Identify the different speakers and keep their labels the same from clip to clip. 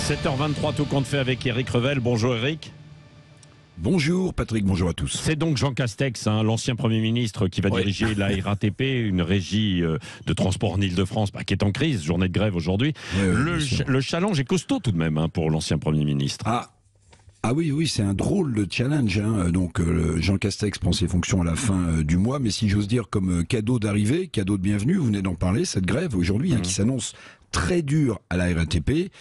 Speaker 1: 7h23, tout compte fait avec Éric Revel. Bonjour Éric.
Speaker 2: Bonjour Patrick, bonjour à tous.
Speaker 1: C'est donc Jean Castex, l'ancien Premier ministre, qui va diriger la RATP, une régie de transport en Ile-de-France qui est en crise, journée de grève aujourd'hui. Le challenge est costaud tout de même pour l'ancien Premier ministre.
Speaker 2: Ah oui, c'est un drôle de challenge. Donc Jean Castex prend ses fonctions à la fin du mois, mais si j'ose dire comme cadeau d'arrivée, cadeau de bienvenue, vous venez d'en parler, cette grève aujourd'hui qui s'annonce très dur à la RATP.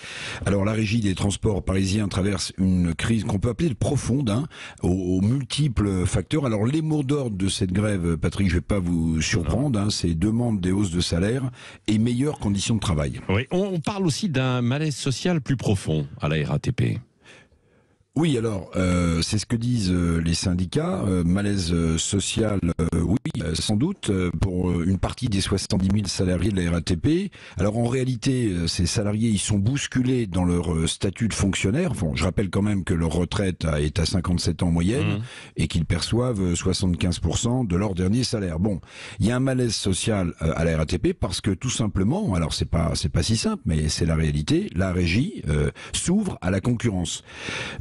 Speaker 2: Alors la régie des transports parisiens traverse une crise qu'on peut appeler profonde, aux multiples facteurs. Alors les mots d'ordre de cette grève, Patrick, je vais pas vous surprendre, c'est demande des hausses de salaire et meilleures conditions de travail.
Speaker 1: Oui, on parle aussi d'un malaise social plus profond à la RATP.
Speaker 2: Oui, alors, c'est ce que disent les syndicats. Malaise social, oui, sans doute, pour une partie des 70 000 salariés de la RATP. Alors, en réalité, ces salariés, ils sont bousculés dans leur statut de fonctionnaire. Bon, je rappelle quand même que leur retraite est à 57 ans en moyenne et qu'ils perçoivent 75% de leur dernier salaire. Bon, il y a un malaise social à la RATP parce que, tout simplement, alors c'est pas si simple, mais c'est la réalité, la régie s'ouvre à la concurrence.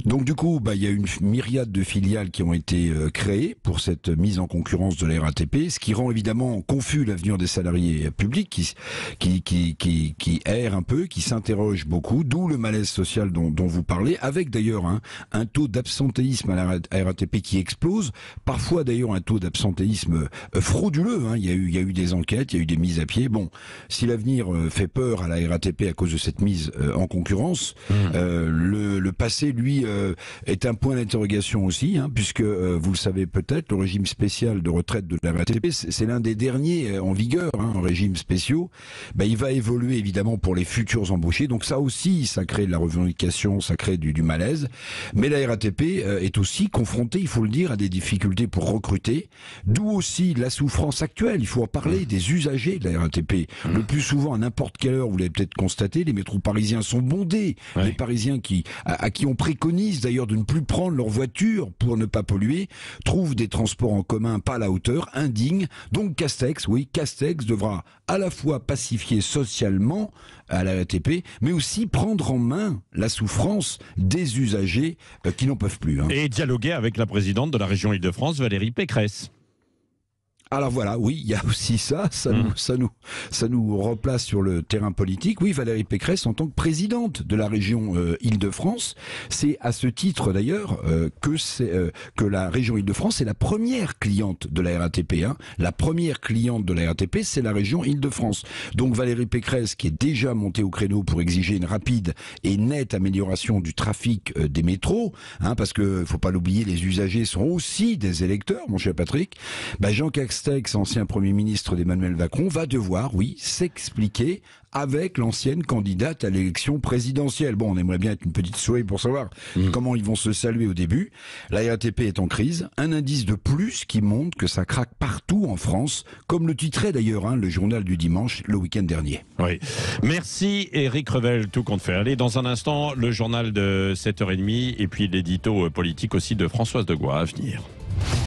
Speaker 2: Donc, du coup, il y a une myriade de filiales qui ont été créées pour cette mise en concurrence de la RATP, ce qui rend évidemment confus l'avenir des salariés publics qui errent un peu, qui s'interrogent beaucoup, d'où le malaise social dont vous parlez, avec d'ailleurs un taux d'absentéisme à la RATP qui explose, parfois d'ailleurs un taux d'absentéisme frauduleux. Il y a eu des enquêtes, il y a eu des mises à pied. Bon, si l'avenir fait peur à la RATP à cause de cette mise en concurrence, le passé, lui, est un point d'interrogation aussi, puisque vous le savez peut-être, le régime spécial de retraite de la RATP, c'est l'un des derniers en vigueur, en régime spéciaux. Il va évoluer évidemment pour les futurs embauchés, donc ça aussi, ça crée de la revendication, ça crée du malaise. Mais la RATP est aussi confrontée, il faut le dire, à des difficultés pour recruter, d'où aussi la souffrance actuelle. Il faut en parler des usagers de la RATP. Le plus souvent, à n'importe quelle heure, vous l'avez peut-être constaté, les métros parisiens sont bondés. Les Parisiens à qui on préconise d'ailleurs de ne plus prendre leur voiture pour ne pas polluer, trouvent des transports en commun pas à la hauteur, indignes. Donc Castex devra à la fois pacifier socialement à la RATP, mais aussi prendre en main la souffrance des usagers qui n'en peuvent plus.
Speaker 1: Et dialoguer avec la présidente de la région Ile-de-France, Valérie Pécresse.
Speaker 2: Alors voilà, oui, il y a aussi ça nous replace sur le terrain politique. Oui, Valérie Pécresse, en tant que présidente de la région Île-de-France, c'est à ce titre d'ailleurs que la région Île-de-France est la première cliente de la RATP. La première cliente de la RATP, c'est la région Île-de-France. Donc Valérie Pécresse, qui est déjà montée au créneau pour exiger une rapide et nette amélioration du trafic des métros, parce que faut pas l'oublier, les usagers sont aussi des électeurs, mon cher Patrick. Jean Castex, ancien Premier ministre d'Emmanuel Macron, va devoir, s'expliquer avec l'ancienne candidate à l'élection présidentielle. Bon, on aimerait bien être une petite souris pour savoir comment ils vont se saluer au début. La RATP est en crise, un indice de plus qui montre que ça craque partout en France, comme le titrait d'ailleurs le journal du dimanche le week-end dernier.
Speaker 1: Oui. Merci Éric Revel, tout compte fait. Allez, dans un instant, le journal de 7h30 et puis l'édito politique aussi de Françoise Degois à venir.